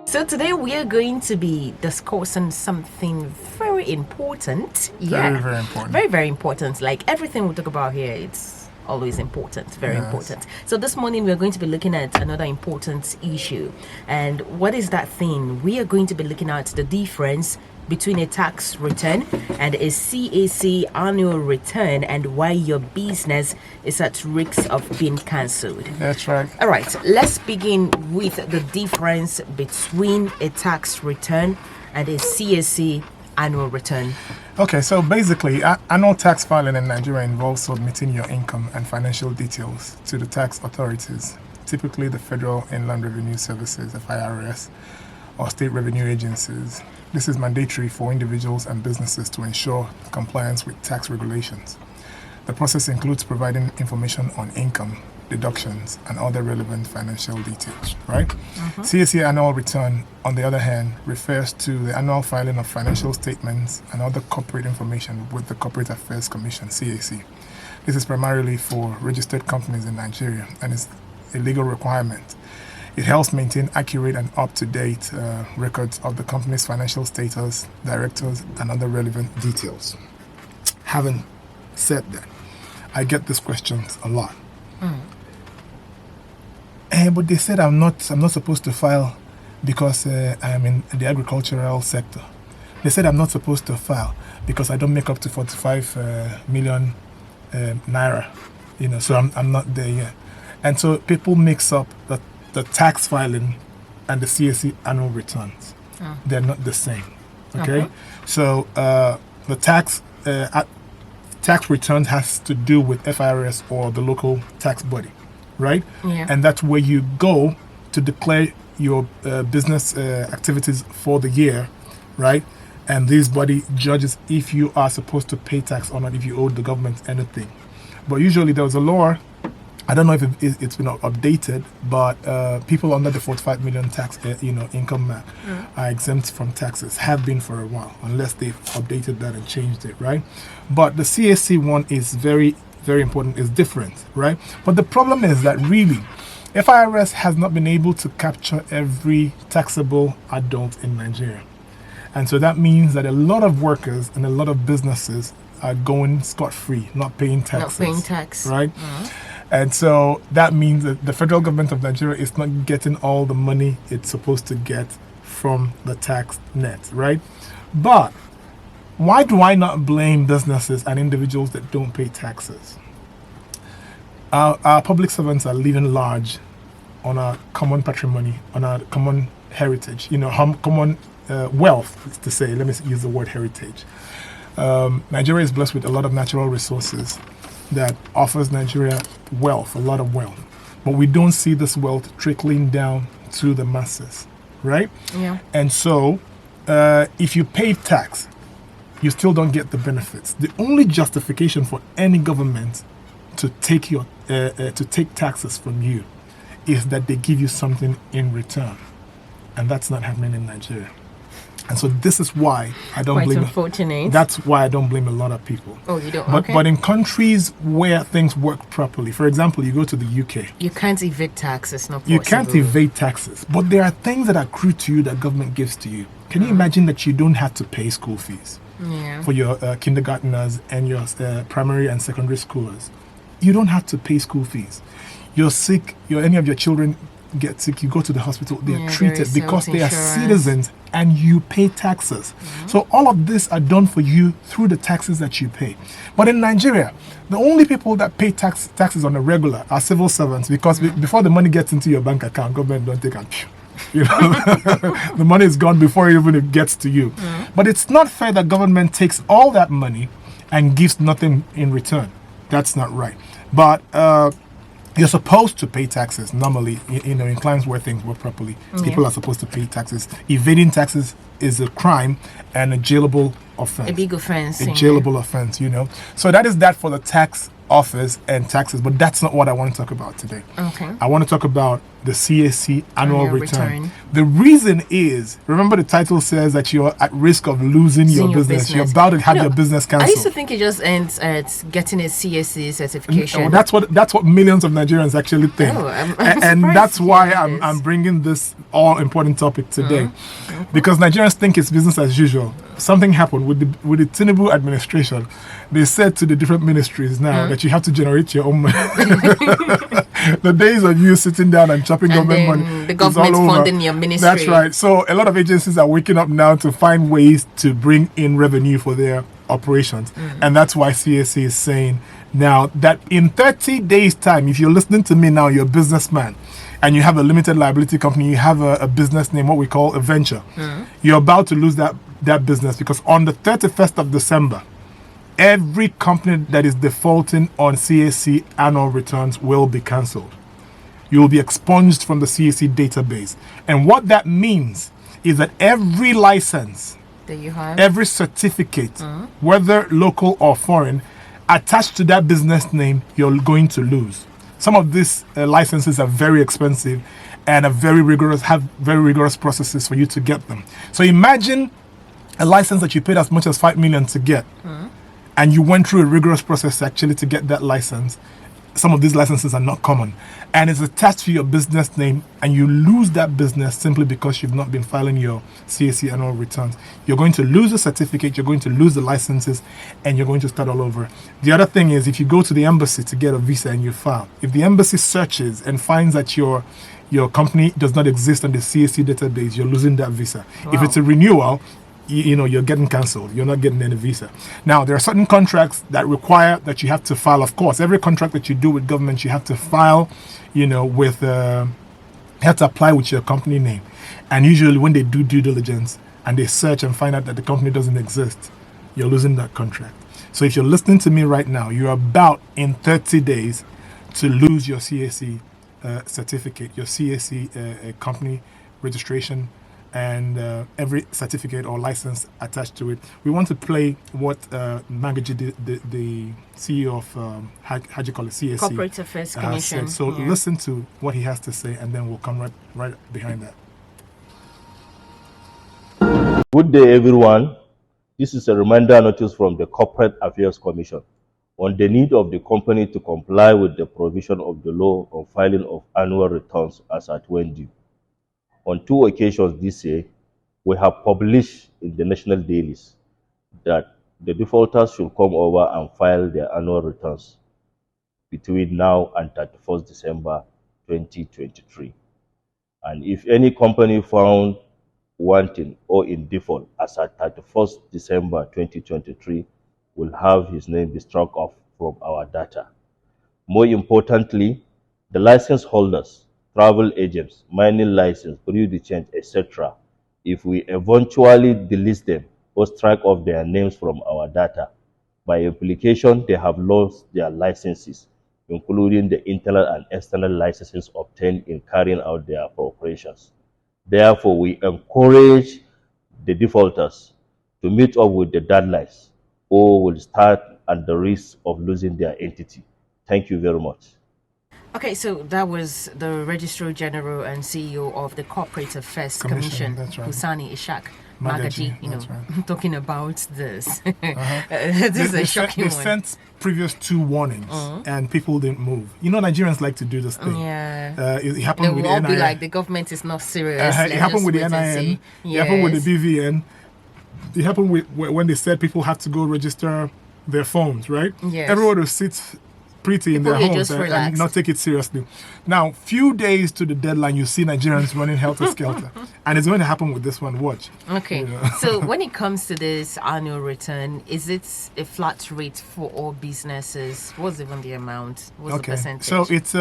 So today we are going to be discussing something very important. Very, very important. Very, very important. Like everything we talk about here, it's always important, very important. So this morning we are going to be looking at another important issue. And what is that thing? We are going to be looking at the difference between a tax return and a CAC annual return and why your business is at risk of being cancelled. That's right. All right, let's begin with the difference between a tax return and a CAC annual return. Okay, so basically, annual tax filing in Nigeria involves submitting your income and financial details to the tax authorities, typically the Federal Inland Revenue Services, FIRS, or state revenue agencies. This is mandatory for individuals and businesses to ensure compliance with tax regulations. The process includes providing information on income, deductions, and other relevant financial details, right? CAC annual return, on the other hand, refers to the annual filing of financial statements and other corporate information with the Corporate Affairs Commission, CAC. This is primarily for registered companies in Nigeria and is a legal requirement. It helps maintain accurate and up-to-date records of the company's financial status, directors, and other relevant details. Having said that, I get these questions a lot. But they said I'm not supposed to file because I'm in the agricultural sector. They said I'm not supposed to file because I don't make up to 45 million naira. So I'm not there yet. And so people mix up the tax filing and the CAC annual returns. They're not the same. Okay? So the tax return has to do with FIRS or the local tax body, right? Yeah. And that's where you go to declare your business activities for the year, right? And this body judges if you are supposed to pay tax or not, if you owe the government anything. But usually there was a law, I don't know if it's been updated, but people under the 45 million tax, income are exempt from taxes, have been for a while, unless they've updated that and changed it, right? But the CAC one is very, very important, it's different, right? But the problem is that really, FIRS has not been able to capture every taxable adult in Nigeria. And so that means that a lot of workers and a lot of businesses are going scot-free, not paying taxes. Not paying tax. Right? And so that means that the federal government of Nigeria is not getting all the money it's supposed to get from the tax net, right? But why do I not blame businesses and individuals that don't pay taxes? Our public servants are living large on our common patrimony, on our common heritage, common wealth, to say. Let me use the word heritage. Nigeria is blessed with a lot of natural resources that offers Nigeria wealth, a lot of wealth. But we don't see this wealth trickling down to the masses, right? Yeah. And so if you pay tax, you still don't get the benefits. The only justification for any government to take taxes from you is that they give you something in return. And that's not happening in Nigeria. And so this is why I don't blame. Unfortunate. That's why I don't blame a lot of people. Oh, you don't? But, but in countries where things work properly, for example, you go to the UK. You can't evade taxes, not possible. You can't evade taxes. But there are things that accrue to you that government gives to you. Can you imagine that you don't have to pay school fees for your kindergarteners and your primary and secondary schoolers? You don't have to pay school fees. You're sick, any of your children get sick, you go to the hospital, they are treated because they are citizens and you pay taxes. So all of this are done for you through the taxes that you pay. But in Nigeria, the only people that pay taxes on a regular are civil servants, because before the money gets into your bank account, government don't take it. The money is gone before even it gets to you. But it's not fair that government takes all that money and gives nothing in return. That's not right. But you're supposed to pay taxes normally, in climes where things work properly. People are supposed to pay taxes. Evading taxes is a crime and a jailable offense. A big offense. A jailable offense, So that is that for the tax office and taxes, but that's not what I want to talk about today. Okay. I want to talk about the CAC annual Annual return. return. The reason is, remember the title says that you're at risk of losing your business. You're about to have your business I used to cancelled. think it just ends at getting a CAC certification. That's what millions of Nigerians actually think. Oh, I'm and surprised that's to why hear I'm this. bringing this all important topic today, because Nigerians think it's business as usual. Something happened with the Tinubu administration. They said to the different ministries now that you have to generate your own money. The days of you sitting down and chopping And government then money, the is all government over. funding your ministry. That's right. So a lot of agencies are waking up now to find ways to bring in revenue for their operations, and that's why CAC is saying now that in 30 days' time, if you're listening to me now, you're a businessman, and you have a limited liability company, you have a business name, what we call a venture, you're about to lose that business, because on the 31st of December, every company that is defaulting on CAC annual returns will be cancelled. You will be expunged from the CAC database. And what that means is that every license, that you have. every certificate, whether local or foreign, attached to that business name, you're going to lose. Some of these licenses are very expensive and have very rigorous processes for you to get them. So imagine a license that you paid as much as 5 million to get, and you went through a rigorous process actually to get that license. Some of these licenses are not common, and it's attached to your business name, and you lose that business simply because you've not been filing your CAC annual returns. You're going to lose the certificate, you're going to lose the licenses, and you're going to start all over. The other thing is, if you go to the embassy to get a visa and you file, if the embassy searches and finds that your company does not exist on the CAC database, you're losing that visa. Wow. If it's a renewal, you're getting cancelled. You're not getting any visa. Now, there are certain contracts that require that you have to file. Of course, every contract that you do with government, you have to file, with, you have to apply with your company name. And usually when they do due diligence and they search and find out that the company doesn't exist, you're losing that contract. So if you're listening to me right now, you're about in 30 days to lose your CAC certificate, your CAC company registration, and every certificate or license attached to it. We want to play what Magaji, the CEO of, how do you call it, CAC? Corporate Affairs Commission. Said. So listen to what he has to say, and then we'll come right behind that. Good day, everyone. This is a reminder notice from the Corporate Affairs Commission on the need of the company to comply with the provision of the law on filing of annual returns as at when due. On 2 occasions this year, we have published in the national dailies that the defaulters should come over and file their annual returns between now and 31st December 2023. And if any company found wanting or in default as at 31st December 2023 will have his name be struck off from our data. More importantly, the license holders, travel agents, mining license, brew the change, etc., if we eventually delete them or strike off their names from our data, by implication, they have lost their licenses, including the internal and external licenses obtained in carrying out their operations. Therefore, we encourage the defaulters to meet up with the deadlines or will start at the risk of losing their entity. Thank you very much. Okay, so that was the Registrar General and CEO of the Corporate Affairs Commission, that's right. Husani Ishaq Magaji, that's right. talking about this. This is a shocking they one. sent previous 2 warnings, and people didn't move. Nigerians like to do this thing. Yeah. It They happened with will the all be NIN. like, the government is not serious. It Let's happened just with the wait and NIN. see. It happened with Yes. the BVN. It happened when they said people have to go register their phones, right? Yes. Everyone will sit pretty in their People will homes just and relax. not take it seriously. Now, few days to the deadline, you see Nigerians running helter-skelter. And it's going to happen with this one. Watch. Okay. So when it comes to this annual return, is it a flat rate for all businesses? What's even the amount? What's the percentage? So it's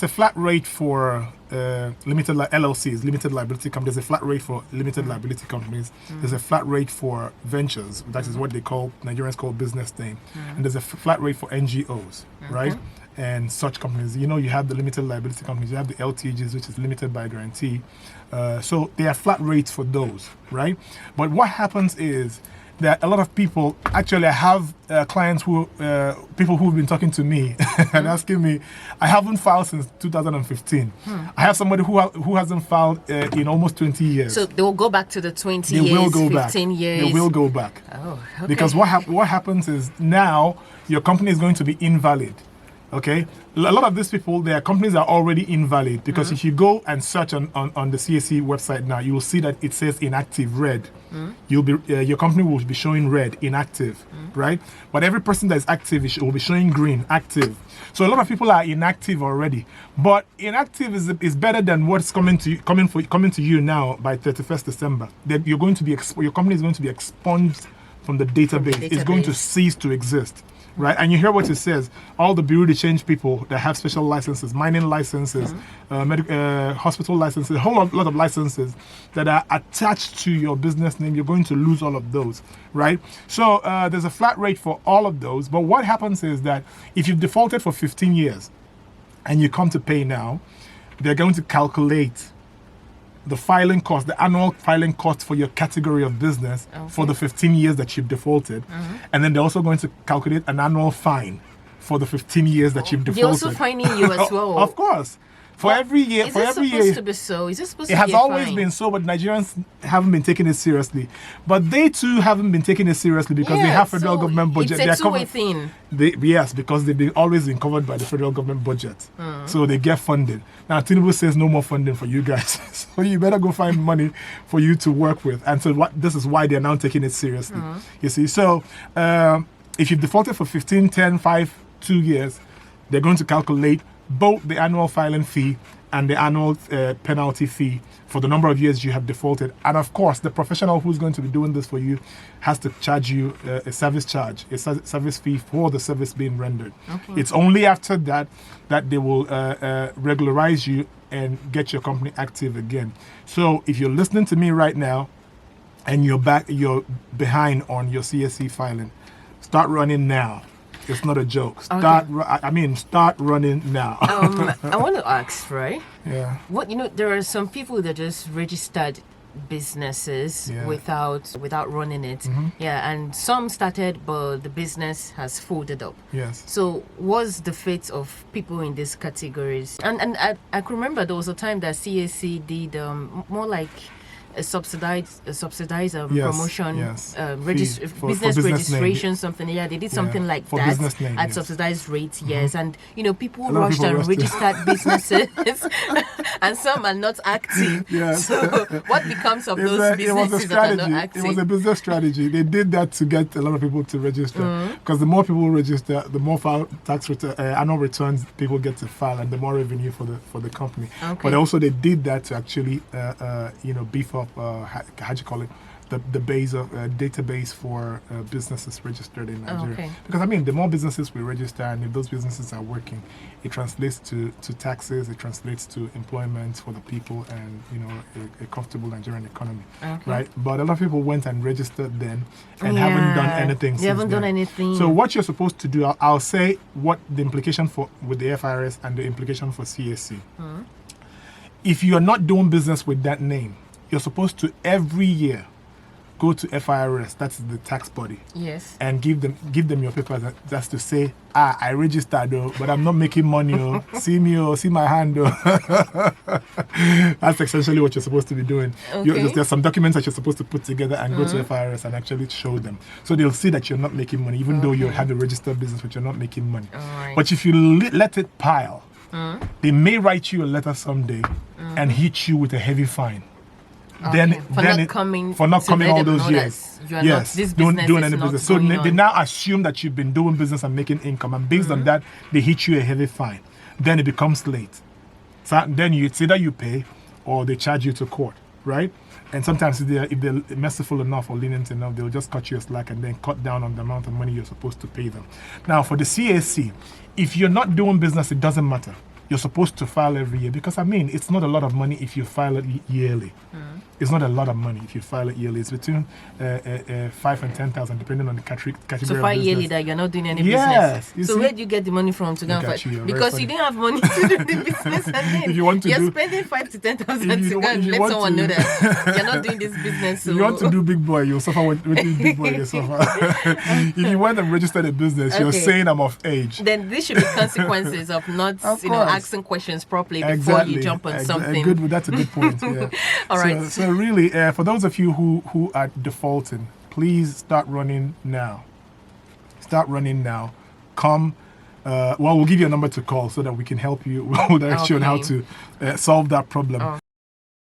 a flat rate for limited LLCs, limited liability companies. There's a flat rate for limited liability companies. There's a flat rate for ventures. That is what Nigerians call business name. And there's a flat rate for NGOs, right? And such companies. You have the limited liability companies. You have the LTGs, which is limited by guarantee. So there are flat rates for those, right? But what happens is there are a lot of people. Actually, I have clients people who've been talking to me and asking me, I haven't filed since 2015. I have somebody who hasn't filed in almost 20 years. So they will go back to the 20 They years, will go 15 back. years. They will go back. Oh, okay. Because what happens is now your company is going to be invalid. Okay, a lot of these people, their companies are already invalid because if you go and search on the CAC website now, you will see that it says inactive red. You'll be your company will be showing red, inactive, right? But every person that is active will be showing green, active. So a lot of people are inactive already. But inactive is better than what's coming to you now by 31st December. That you're going to be your company is going to be expunged from the database. It's going to cease to exist. Right, and you hear what it says. All the bureau de change people that have special licenses, mining licenses, hospital licenses, a whole lot of licenses that are attached to your business name, you're going to lose all of those, right? So there's a flat rate for all of those. But what happens is that if you've defaulted for 15 years and you come to pay now, they're going to calculate the filing cost, the annual filing cost for your category of business for the 15 years that you've defaulted. And then they're also going to calculate an annual fine for the 15 years that you've defaulted. They're also fining you as well. Of course. For every year, Is it supposed to be so? Is it supposed to it be has a always fine? been so, but Nigerians haven't been taking it seriously. But they too haven't been taking it seriously because they have federal government budget. It's a two-way thing. Yes, because they've always been covered by the federal government budget. So they get funded. Now, Tinubu says no more funding for you guys. So you better go find money for you to work with. And so this is why they're now taking it seriously. You see, so if you've defaulted for 15, 10, 5, 2 years, they're going to calculate both the annual filing fee and the annual penalty fee for the number of years you have defaulted. And of course, the professional who's going to be doing this for you has to charge you a service charge, a service fee for the service being rendered. It's only after that they will regularize you and get your company active again. So if you're listening to me right now and you're behind on your CSC filing, start running now. It's not a joke. Start running now. I want to ask, right? Yeah. There are some people that just registered businesses without running it. Yeah, and some started, but the business has folded up. Yes. So what's the fate of people in these categories? And I can remember there was a time that CAC did more like a subsidized promotion, business registration, something. Yeah, they did something like for that business name, at subsidized rates. Yes, and people rushed and registered businesses, and some are not active. Yes. So what becomes of those businesses that are not active? It was a business strategy. They did that to get a lot of people to register, because the more people register, the more annual returns people get to file, and the more revenue for the company. But also they did that to actually beef up how do you call it, the base of database for businesses registered in Nigeria. Because the more businesses we register, and if those businesses are working, it translates to taxes, it translates to employment for the people, and a comfortable Nigerian economy, right? But a lot of people went and registered then and haven't done anything. They haven't done anything. So what you're supposed to do, I'll say what the implication with the FIRS and the implication for CAC. If you are not doing business with that name, you're supposed to every year go to FIRS, that's the tax body. Yes. And give them your papers. That's to say, I registered though, but I'm not making money. See me, see my hand. That's essentially what you're supposed to be doing. There's some documents that you're supposed to put together and go to FIRS and actually show them. So they'll see that you're not making money, even though you have a registered business, but you're not making money. But if you let it pile, they may write you a letter someday and hit you with a heavy fine. For not coming all those years. You are not, this business doing is any not business. So going they on. now assume that you've been doing business and making income, and based on that, they hit you a heavy fine. Then it becomes late. So then it's either you pay or they charge you to court, right? And sometimes if they're merciful enough or lenient enough, they'll just cut you a slack and then cut down on the amount of money you're supposed to pay them. Now, for the CAC, if you're not doing business, it doesn't matter. you're supposed to file every year, because I mean, it's not a lot of money if you file it yearly. It's not a lot of money if you file it yearly. It's between 5 and 10,000, depending on the category. So file yearly that you're not doing any Yes, business. So where do you get the money from to go and Look file? at you, Because you didn't have money to do the business, and then If you want to you're do- spending 5 to 10,000 If you to go want- and if you let want someone know to- that you're not doing this business. So If you want to do big boy, you'll suffer with big boy, you suffer. If you want to register a business, you're Okay. saying I'm of age. then this should be consequences of not, Of you know, course. asking questions properly before you jump on something. That's a good point. Yeah. All right. So really, for those of you who are defaulting, please start running now. Start running now. Come. We'll give you a number to call so that we can help you. We'll direct you on how Okay. to solve that problem. Oh.